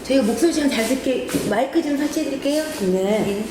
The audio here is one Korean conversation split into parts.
저희가 목소리 좀 잘 듣게 마이크 좀 설치해 드릴게요. 네.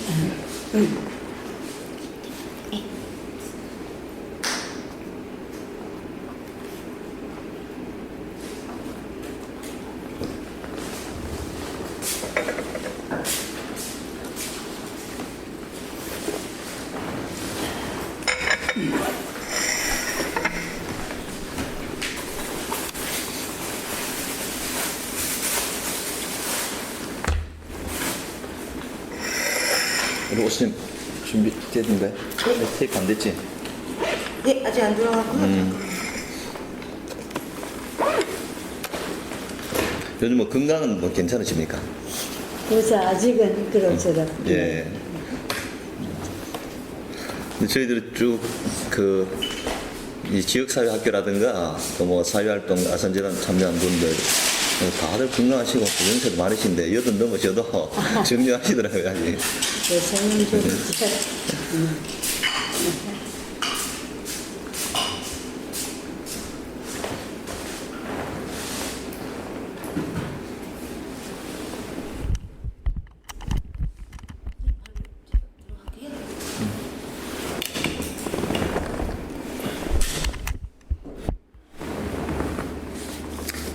우리 오스님 준비됐는데? 테이프 안 됐지? 네, 아직 안 들어가고. 요즘 뭐 건강은 뭐 괜찮으십니까? 그래서 아직은 그럭저럭. 예. 근데 저희들이 쭉 이 지역사회학교라든가 또 뭐 사회활동 아산재단 참여한 분들 다들 건강하시고 연세도 많으신데 80 넘으셔도 정리하시더라고요. 아직. 요새는 좀 이제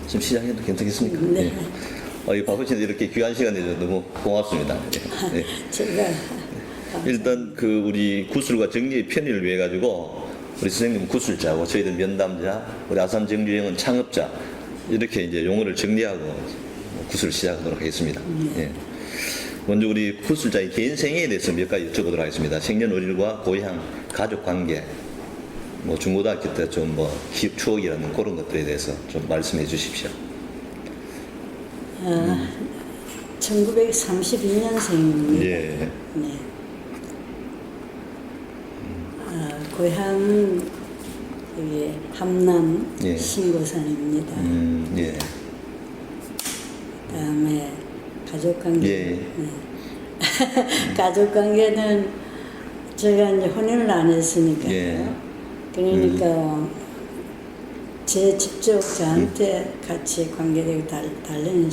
좀 시작해도 괜찮겠습니까? 네. 이 바쁘신데 이렇게 귀한 시간 내줘서 너무 고맙습니다. 예. 예. 제가 일단 우리 구술과 정리의 편의를 위해 가지고 우리 선생님은 구술자고 저희들 면담자, 우리 아산정주행은 창업자 이렇게 이제 용어를 정리하고 구술을 시작하도록 하겠습니다. 예. 먼저 우리 구술자의 개인 생애에 대해서 몇 가지 여쭤보도록 하겠습니다. 생년월일과 고향, 가족 관계, 뭐 중고등학교 때 좀 뭐 추억이라는 그런 것들에 대해서 좀 말씀해 주십시오. 1932년생입니다. 예. 네. 고향은 여기 함남 예. 신고산입니다. 예. 그다음에 가족관계. 예. 네. 가족관계는 제가 이제 혼인을 안 했으니까요. 예. 그러니까 제 직접 저한테 같이 관계되고 다른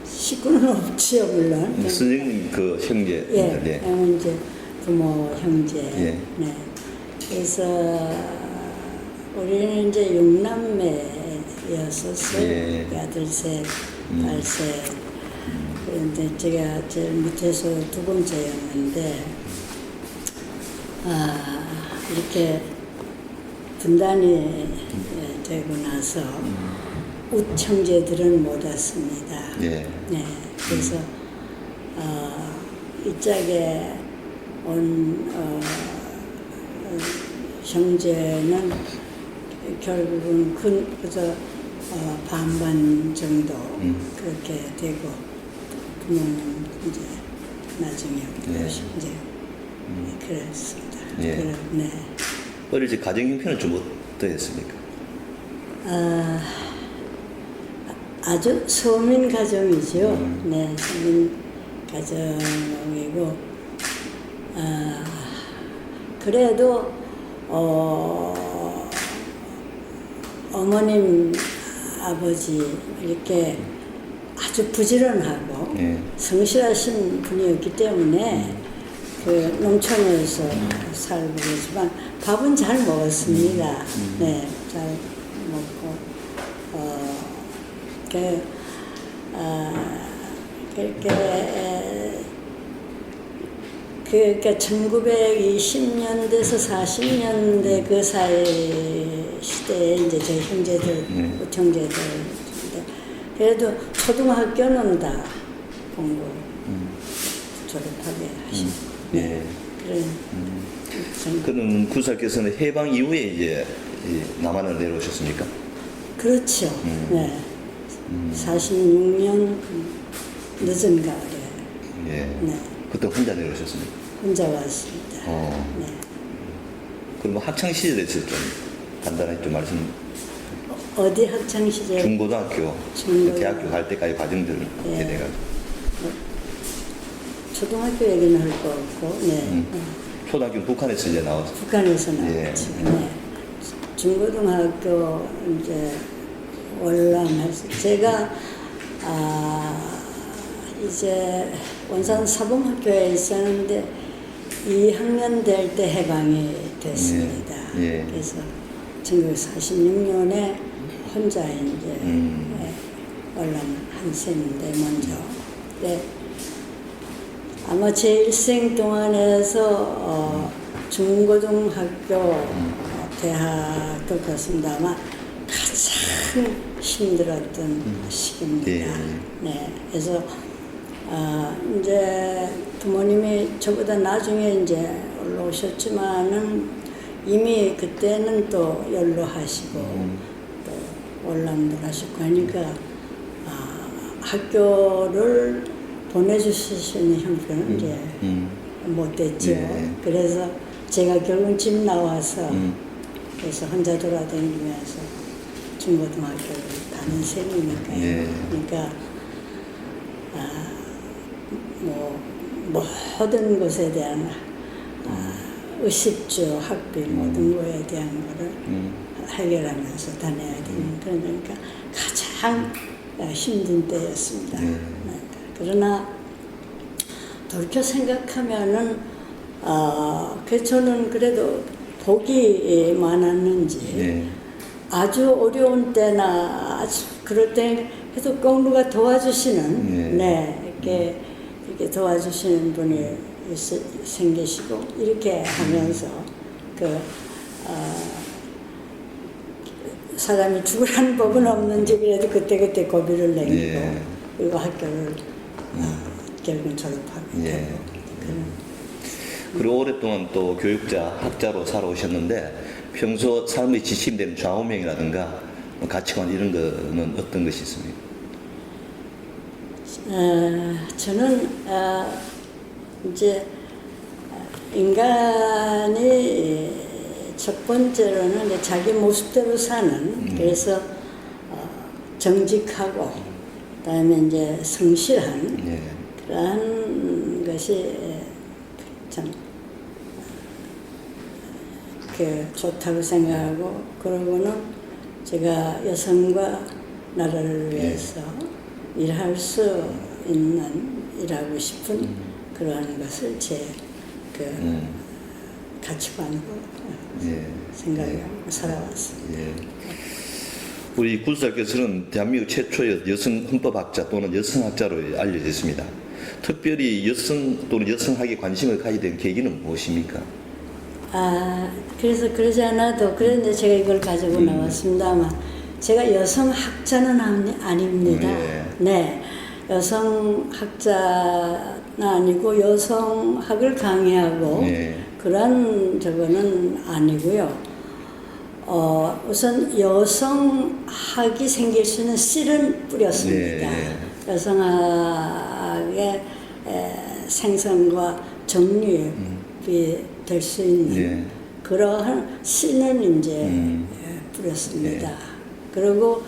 식구는 없지요, 물론. 선생님 그 형제. 예, 이제 부모, 형제. 예. 네. 그래서 우리는 이제 6남매였었어요. 예. 아들 셋, 딸 셋. 그런데 제가 제일 밑에서 두 번째였는데, 이렇게 분단이 되고 나서 우청제들은 못 왔습니다. 예. 네, 그래서 이 짝에 온 형제는 결국은 그저 반반 정도 그렇게 되고 부모님 이제 나중에 예. 이제 그랬습니다. 예. 네. 어릴 때 가정 형편은 좀 어떠했습니까? 아주 서민 가정이죠. 네, 서민 가정이고, 그래도, 어머님, 아버지, 이렇게 아주 부지런하고, 예. 성실하신 분이었기 때문에, 그 농촌에서 살고 그러지만, 밥은 잘 먹었습니다. 네, 잘 먹고, 그러니까 1920년대에서 40년대 그 사이 시대에 이제 저희 형제들, 우청제들, 그래도 초등학교는 다 공부 졸업하게 하시고. 예. 그런 그럼 구살께서는 해방 이후에 이제 남한을 내려오셨습니까? 그렇죠. 네. 46년 늦은 가을에 예. 네. 그때 혼자 내려오셨습니까? 혼자 왔습니다. 네. 그럼 학창 시절에서 좀 간단하게 좀 말씀. 어디 학창 시절? 중고등학교, 대학교 갈 때까지 과정들 이렇게 돼가지고. 초등학교 얘기는 할 거 없고, 네. 초등학교 북한에서 이제 나왔어요. 북한에서 나왔지. 네. 중고등학교 이제 월남에서 제가 이제 원산 사범학교에 있었는데 2학년 될 때 해방이 됐습니다. 예. 그래서 1946년에 혼자 이제 월남 한 셈인데 먼저. 네. 아마 제 일생 동안에서 중고등학교, 대학도 그렇습니다. 아마 가장 힘들었던 시기입니다. 예. 네, 그래서 이제 부모님이 저보다 나중에 이제 올라오셨지만은 이미 그때는 또 연로하시고 또 월남도 하시고 하니까 학교를 보내주시는 형편은 이제 못 됐죠. 예. 그래서 제가 결국 집 나와서 그래서 혼자 돌아다니면서 중고등학교를 가는 셈이니까요. 예. 그러니까 뭐 모든 것에 대한 의식주, 학비 모든 거에 대한 거를 해결하면서 다녀야 되는 그러니까 가장 힘든 때였습니다. 네. 그러나 돌이켜 생각하면은 저는 그래도 복이 많았는지 아주 어려운 때나 아주 그럴 때 계속 공부가 도와주시는 이렇게 도와주시는 분이 생기시고 이렇게 하면서 사람이 죽으라는 법은 없는지 그래도 그때 고비를 내리고 그리고 학교를 결국은 졸업하게 되고 그리고 오랫동안 또 교육자, 학자로 살아오셨는데 평소 삶의 지침되는 좌우명이라든가 가치관 이런 거는 어떤 것이 있습니까? 저는 이제 인간이 첫 번째로는 자기 모습대로 사는 그래서 정직하고 그다음에 이제 성실한 그러한 것이 참 좋다고 생각하고 그러고는 제가 여성과 나라를 위해서 일할 수 있는 일하고 싶은 그러한 것을 제 가치관으로 생각하고 살아왔습니다. 우리 구수자께서는 대한민국 최초의 여성 헌법학자 또는 여성학자로 알려져 있습니다. 특별히 여성 또는 여성학에 관심을 가지게 된 계기는 무엇입니까? 그래서 그러지 않아도 그런데 제가 이걸 가지고 나왔습니다만 제가 여성학자는 아닙니다. 네, 여성학자는 아니고 여성학을 강의하고 그런 저거는 아니고요. 우선 여성학이 생길 수 있는 씨를 뿌렸습니다. 여성학의 생성과 정립이 될 수 있는 그러한 씨는 이제 뿌렸습니다. 그리고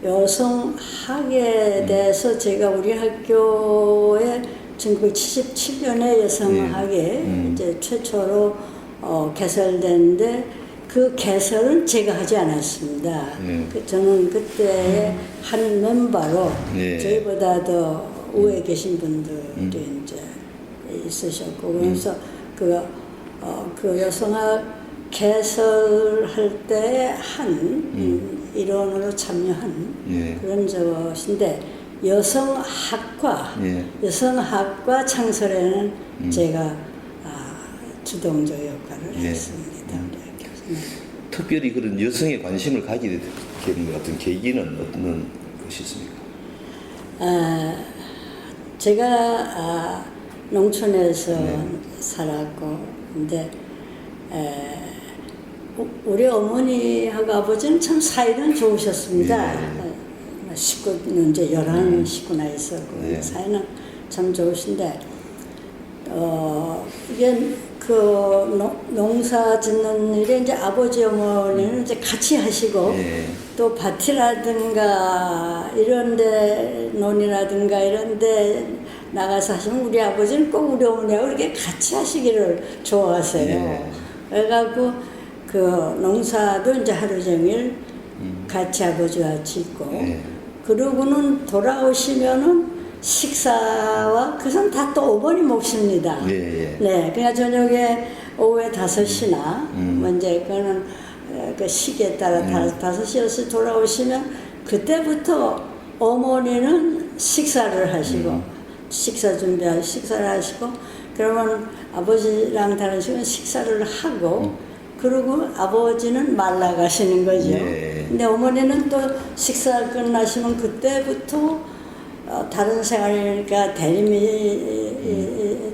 여성학에 대해서 제가 우리 학교에 1977년에 여성학에 이제 최초로 개설됐는데 그 개설은 제가 하지 않았습니다. 저는 그때 한 멤버로 저희보다 더 위에 계신 분들이 이제 있으셨고 그래서 그 여성학 개설할 때 한 일원으로 참여한 그런 것인데 여성학과 창설에는 제가 주동적 역할을 했습니다. 특별히 그런 여성에 관심을 가지게 된 같은 계기는 어떤 것이 있습니까? 제가 농촌에서 살았고 근데 우리 어머니하고 아버지는 참 사이는 좋으셨습니다. 식구는 이제 11식구나 있었고 사이는 참 좋으신데 이게 농사 짓는 일에 이제 아버지 어머니는 이제 같이 하시고 또 밭이라든가 이런데 논이라든가 이런데 나가서 하시면 우리 아버지는 꼭 우리 어머니하고 이렇게 같이 하시기를 좋아하세요. 예. 그래갖고 그 농사도 이제 하루 종일 같이 아버지와 같이 있고 예. 그러고는 돌아오시면은 식사와 그것은 다 또 어머니 몫입니다. 예, 예. 네, 그러니까 저녁에 오후에 5시나 이제 그거는 그 시기에 따라 5시에서 돌아오시면 그때부터 어머니는 식사를 하시고 식사를 하시고 그러면 아버지랑 다른 식은 식사를 하고 그리고 아버지는 말라가시는 거죠. 예. 근데 어머니는 또 식사 끝나시면 그때부터 다른 생활이니까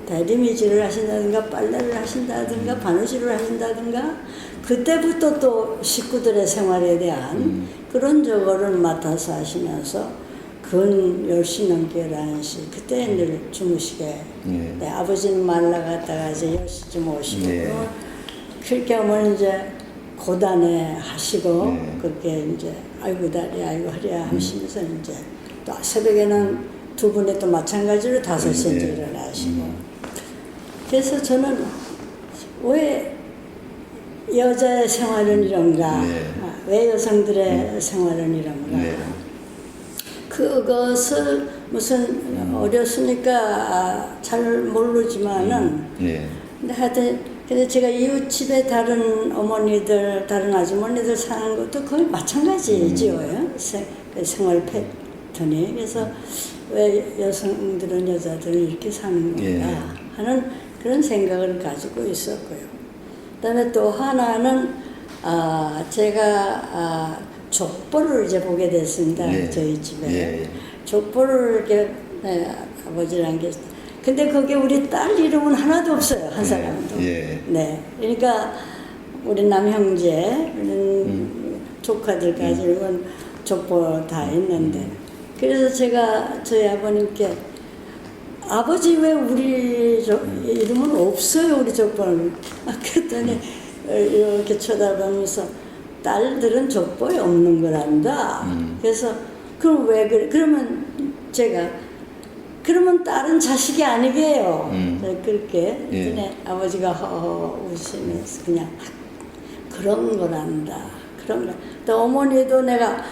대리미질을 하신다든가 빨래를 하신다든가 바느질을 하신다든가 그때부터 또 식구들의 생활에 대한 그런 저거를 맡아서 하시면서 근 10시 넘게 11시 그때 늘 주무시게 네, 아버지는 말라갔다가 이제 10시쯤 오시고 그렇게 하면 이제 고단에 하시고 그렇게 이제 아이고 다리 아이고 허리야 하시면서 이제 또 새벽에는 두 분이 또 마찬가지로 5시에 이제 일어나시고 그래서 저는 왜 여자의 생활은 이런가 왜 여성들의 생활은 이런가 그것을 무슨 어렸으니까 잘 모르지만은 근데 하여튼 근데 제가 이웃집에 다른 어머니들 다른 아주머니들 사는 것도 거의 마찬가지지요. 생활 패턴이 그래서 왜 여성들은 여자들은 이렇게 사는 건가 하는 그런 생각을 가지고 있었고요. 그다음에 또 하나는 제가 족보를 이제 보게 됐습니다. 저희 집에 족보를 이렇게 아버지랑 게 근데 거기에 우리 딸 이름은 하나도 없어요. 한 사람도. 네. 그러니까 우리 남형제 조카들까지 이건 족보 다 있는데 그래서 제가 저희 아버님께 아버지 왜 우리 이름은 없어요 우리 족보는 그랬더니 이렇게 쳐다보면서 딸들은 족보에 없는 거란다. 그래서 그럼 왜 그래? 그러면 제가 그러면 딸은 자식이 아니게요. 그렇게 했더니 아버지가 허허 웃으면서 그냥 그런 거란다. 그런 거. 또 어머니도 내가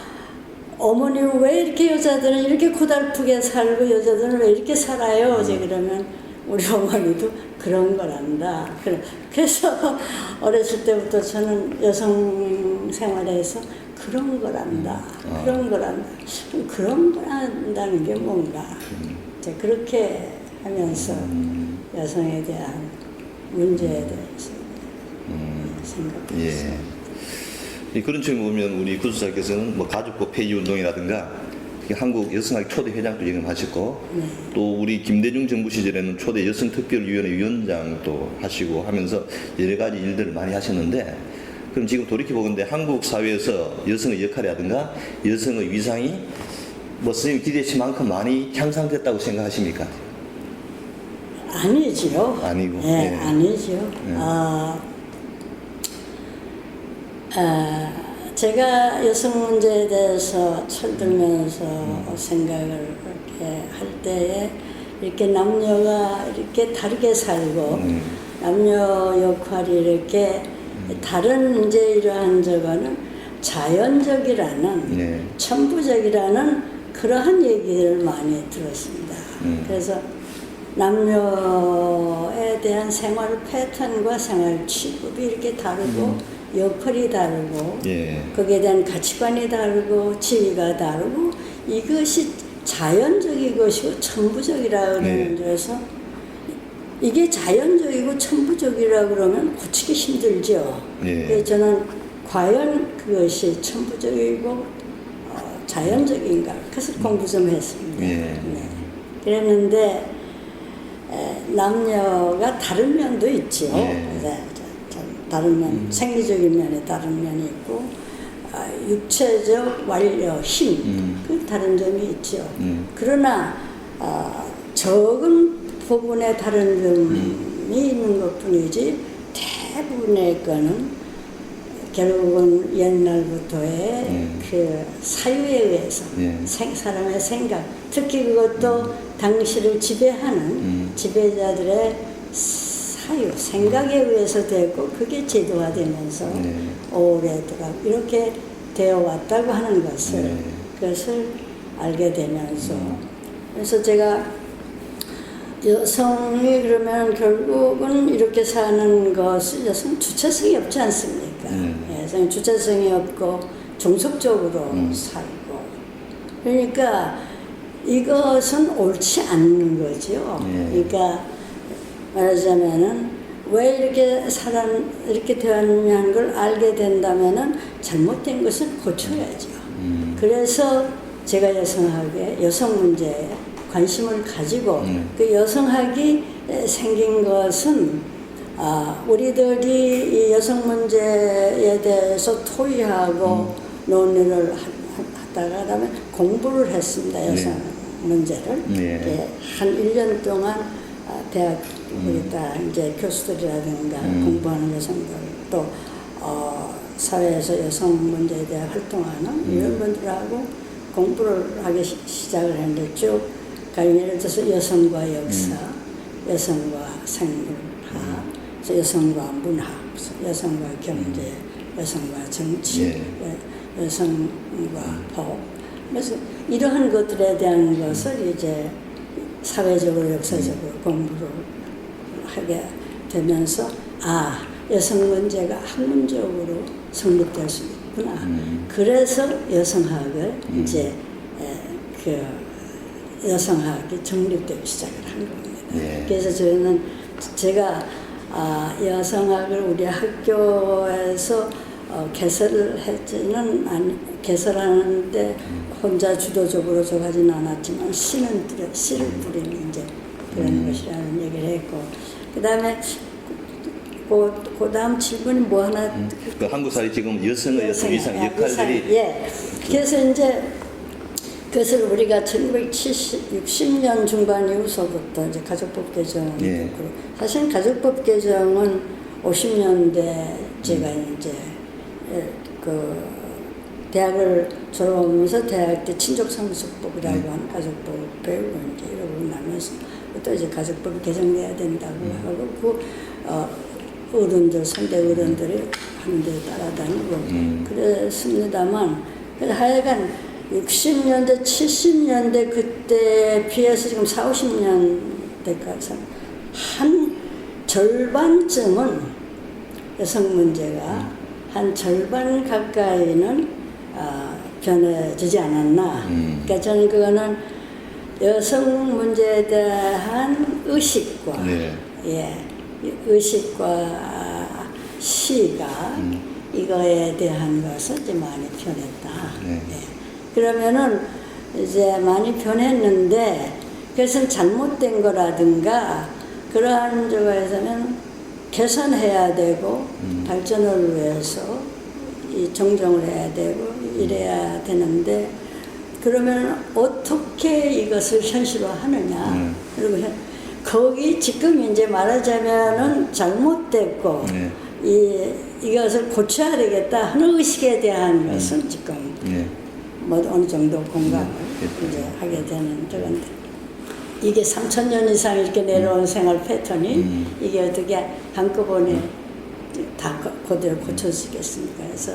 어머니는 왜 이렇게 여자들은 이렇게 고달프게 살고 여자들은 왜 이렇게 살아요? 이제 그러면 우리 어머니도 그런 거란다. 그래서 어렸을 때부터 저는 여성 생활에서 그런 거란다. 그런 거란다. 그런 거란다는 게 뭔가. 이제 그렇게 하면서 여성에 대한 문제에 대해서 생각했어요. 그런 측면 보면 우리 구수사께서는 뭐 가족법 폐지 운동이라든가 한국 여성학 초대 회장도 지금 하셨고 또 우리 김대중 정부 시절에는 초대 여성특별위원회 위원장도 하시고 하면서 여러 가지 일들을 많이 하셨는데 그럼 지금 돌이켜보건데 한국 사회에서 여성의 역할이라든가 여성의 위상이 뭐 선생님 기대치만큼 많이 향상됐다고 생각하십니까? 아니지요. 아니고. 네, 아니지요. 제가 여성 문제에 대해서 철들면서 생각을 이렇게 할 때에 이렇게 남녀가 이렇게 다르게 살고 남녀 역할이 이렇게 다른 이제 이러한 저거는 자연적이라는 천부적이라는 그러한 얘기를 많이 들었습니다. 그래서 남녀에 대한 생활 패턴과 생활 취급이 이렇게 다르고 역할이 다르고 거기에 대한 가치관이 다르고 지위가 다르고 이것이 자연적인 것이고 천부적이라 그러는 데서 이게 자연적이고 천부적이라 그러면 고치기 힘들죠. 그래서 저는 과연 그것이 천부적이고 자연적인가 그래서 공부 좀 했습니다. 그랬는데 남녀가 다른 면도 있죠. 다른 면, 생리적인 면에 다른 면이 있고 육체적 완력, 힘, 그 다른 점이 있죠. 그러나 적은 부분에 다른 점이 있는 것뿐이지 대부분의 거는 결국은 옛날부터의 그 사유에 의해서 사람의 생각, 특히 그것도 당시를 지배하는 지배자들의 사유, 생각에 의해서 됐고 그게 제도화되면서 오래도록 이렇게 되어 왔다고 하는 것을 그것을 알게 되면서 그래서 제가 여성이 그러면 결국은 이렇게 사는 것은 여성 주체성이 없지 않습니까? 여성 주체성이 없고 종속적으로 살고 그러니까 이것은 옳지 않는 거죠. 그러니까 말하자면은 왜 이렇게 되었느냐 하는 걸 알게 된다면은 잘못된 것을 고쳐야죠. 그래서 제가 여성학에 여성 문제에 관심을 가지고 그 여성학이 생긴 것은 우리들이 이 여성 문제에 대해서 토의하고 논의를 하다가 그다음에 공부를 했습니다. 여성 문제를 한 1년 동안 대학 우리 다 이제 교수들이라든가 공부하는 여성들 또 사회에서 여성 문제에 대해 활동하는 이런 분들하고 공부를 하기 시작을 했는데 쭉 예를 들어서 여성과 역사, 여성과 생물학, 여성과 문학, 여성과 경제, 여성과 정치, 여성과 법. 그래서 이러한 것들에 대한 것을 이제 사회적으로 역사적으로 공부를 하게 되면서 여성 문제가 학문적으로 성립될 수 있구나. 그래서 여성학을 이제 여성학이 정립되기 시작을 한 겁니다. 그래서 저는 제가 여성학을 우리 학교에서 개설을 했지는 개설하는데 혼자 주도적으로 저가지는 않았지만 씨를 뿌리는 이제 그런 것이라는 얘기를 했고 그 다음에 그 다음 질문이 뭐 하나 그 한국사회 지금 여성의 여성 이상 역할들이 그래서 이제 그것을 우리가 1960년 중반 이후서부터 이제 가족법 개정을 했고 사실 가족법 개정은 50년대 제가 이제 그 대학을 졸업하면서 대학 때 친족상속법이라고 하는 가족법을 배우고 이제 이러고 나면서 또 이제 가족법이 개정돼야 된다고 하고 그 어른들 선대 어른들이 하는 데 따라다니고 그랬습니다만 하여간 60년대 70년대 그때 비해서 지금 40~50년대까지 한 절반쯤은 여성 문제가 한 절반 가까이는 변해지지 않았나. 그러니까 저는 그거는 여성 문제에 대한 의식과 의식과 시가 이거에 대한 것은 이제 많이 변했다. 그러면은 이제 많이 변했는데 그것은 잘못된 거라든가 그러한 쪽에서는 개선해야 되고 발전을 위해서 이 정정을 해야 되고 이래야 되는데 그러면 어떻게 이것을 현실화하느냐 그리고 거기 지금 이제 말하자면은 잘못됐고 이것을 고쳐야 되겠다 하는 의식에 대한 것은 지금 뭐 어느 정도 공감을 이제 하게 되는 저건데 이게 3000년 이상 이렇게 내려온 생활 패턴이 이게 어떻게 한꺼번에 다 그대로 고쳐지겠습니까? 그래서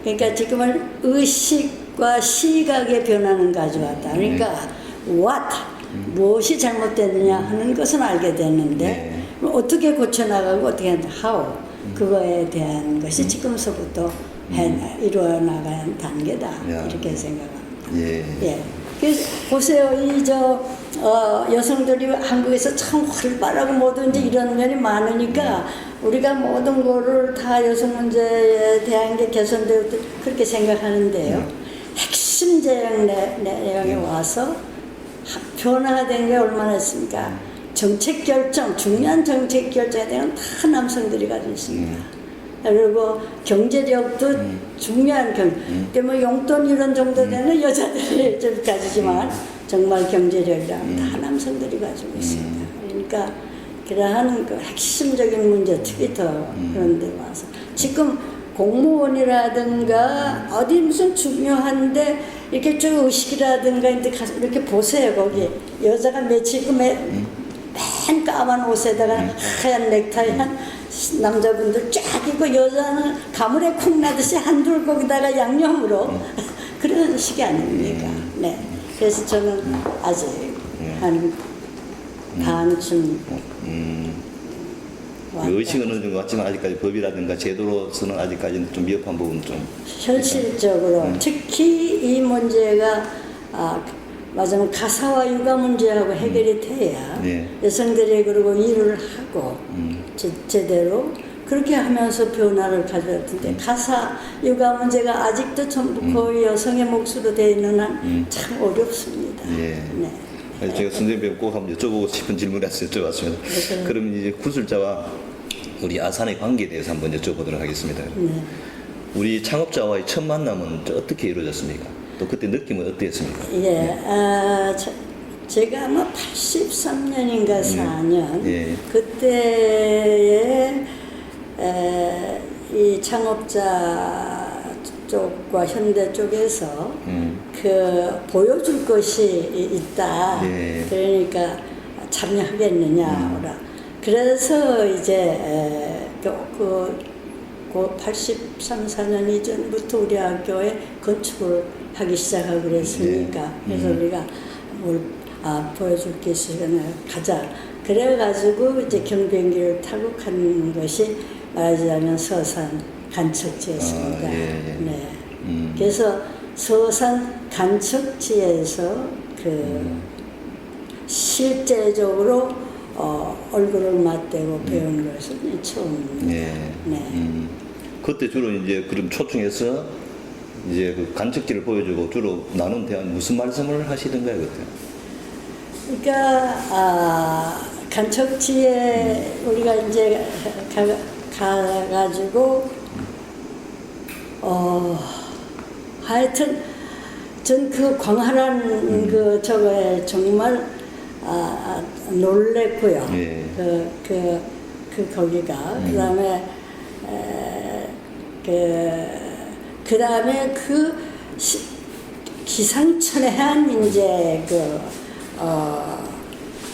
그러니까 지금은 의식과 시각의 변화는 가져왔다. 그러니까 무엇이 잘못됐느냐 하는 것은 알게 됐는데 어떻게 고쳐나가고 어떻게 how 그거에 대한 것이 지금서부터 이루어 나가야 하는 단계다 이렇게 생각합니다. 그래서 보세요, 여성들이 한국에서 참 활발하고 뭐든지 이런 면이 많으니까 우리가 모든 거를 다 여성 문제에 대한 게 개선되고 그렇게 생각하는데요. 핵심 내용에 와서 변화된 게 얼마나 있습니까? 정책 결정, 중요한 정책 결정에 대한 다 남성들이 가지고 있습니다. 그리고 경제력도 중요한 뭐 용돈 이런 정도 되는 여자들이 좀 가지지만 정말 경제력이랑 다 남성들이 가지고 있습니다. 그러니까 그러한 그 핵심적인 문제, 특히 더 그런 데 와서 지금 공무원이라든가 어디 무슨 중요한데 이렇게 쭉 의식이라든가 이렇게 보세요. 거기 여자가 며칠 있고 맨 까만 옷에다가 하얀 넥타이 한 남자분들 쫙 입고 여자는 가물에 콩 나듯이 한둘 거기다가 양념으로 그런 식이 아닙니까? 네. 그래서 저는 아직 한 반쯤 의식은 어느 정도 같지만 아직까지 법이라든가 제도로서는 아직까지는 좀 미흡한 부분 좀 현실적으로 특히 이 문제가 맞으면 가사와 육아 문제하고 해결이 돼야 네. 여성들이 그리고 일을 하고 제대로 그렇게 하면서 변화를 가져야 텐데 가사 육아 문제가 아직도 전부 거의 여성의 몫으로 되어 있는 한 참 어렵습니다. 예. 네. 아니, 제가 선생님께 꼭 한번 여쭤보고 싶은 질문이라서 여쭤봤습니다. 네. 그럼 이제 구술자와 우리 아산의 관계에 대해서 한번 여쭤보도록 하겠습니다. 네. 우리 창업자와의 첫 만남은 어떻게 이루어졌습니까? 또 그때 느낌은 어땠습니까? 예, 제가 아마 83년인가 4년 예. 그때에 이 창업자 쪽과 현대 쪽에서 그 보여줄 것이 있다. 예. 그러니까 참여하겠느냐. 그래서 이제 그 83, 4년 이전부터 우리 학교에 건축을 하기 시작하고 그랬으니까 그래서 우리가 뭘 보여줄 게 있으면 가자. 그래가지고 이제 경비행기를 타고 간 것이 말하자면 서산 간척지였습니다. 네. 그래서 서산 간척지에서 그 실제적으로 얼굴을 맞대고 배운 것은 처음입니다. 네. 그때 주로 이제 그럼 초청해서 이제 그 간척지를 보여주고 주로 나눈 대한 무슨 말씀을 하시던가요 그때? 그러니까 간척지에 우리가 이제 가가지고 하여튼 전 그 광활한 그 저거에 정말 놀랬고요. 예. 거기가 그다음에 그다음에 기상천외한 이제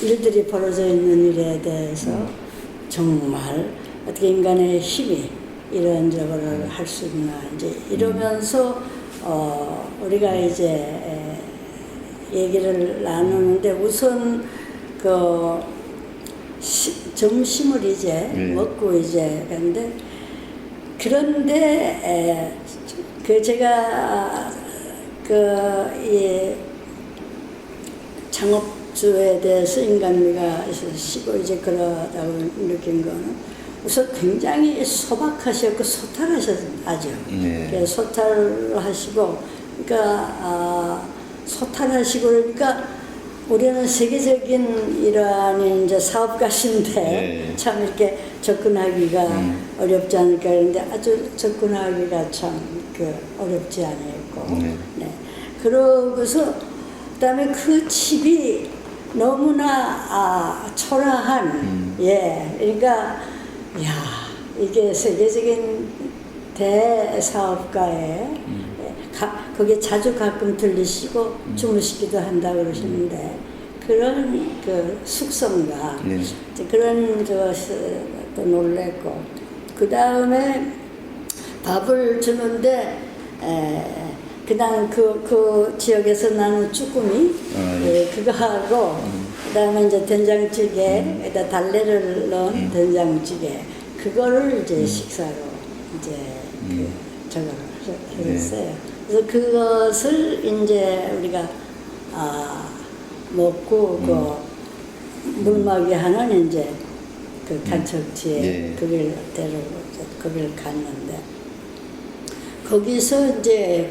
일들이 벌어져 있는 일에 대해서 정말 어떻게 인간의 힘이 이런 저거를 할 수 있나 이제 이러면서 우리가 이제 얘기를 나누는데 우선 점심을 이제 먹고 이제 그런데 제가 이 창업주에 대해서 인간미가 있으시고 이제 그러다고 느낀 거는 우선 굉장히 소박하셨고 소탈하셨죠. 그래서 소탈하시고 그러니까 소탈하시고 그러니까 우리는 세계적인 이러한 이제 사업가신데 참 이렇게 접근하기가 어렵지 않을까 그런데 아주 접근하기가 참 어렵지 않았고 네. 그러고서 그다음에 그 집이 너무나 초라한 그러니까 이게 세계적인 대사업가에 거기에 자주 가끔 들리시고 주무시기도 한다 그러시는데 그런 숙성과 그런 또 놀랬고 그 다음에 밥을 주는데 그냥 그 지역에서 나는 쭈꾸미 그거 하고 그다음에 이제 된장찌개에다 달래를 넣은 된장찌개 그거를 이제 식사로 이제 저걸 했어요. 그래서 그것을 이제 우리가 먹고 물막이 하는 이제 간척지에 거기를 데리고 거기를 갔는데 거기서 이제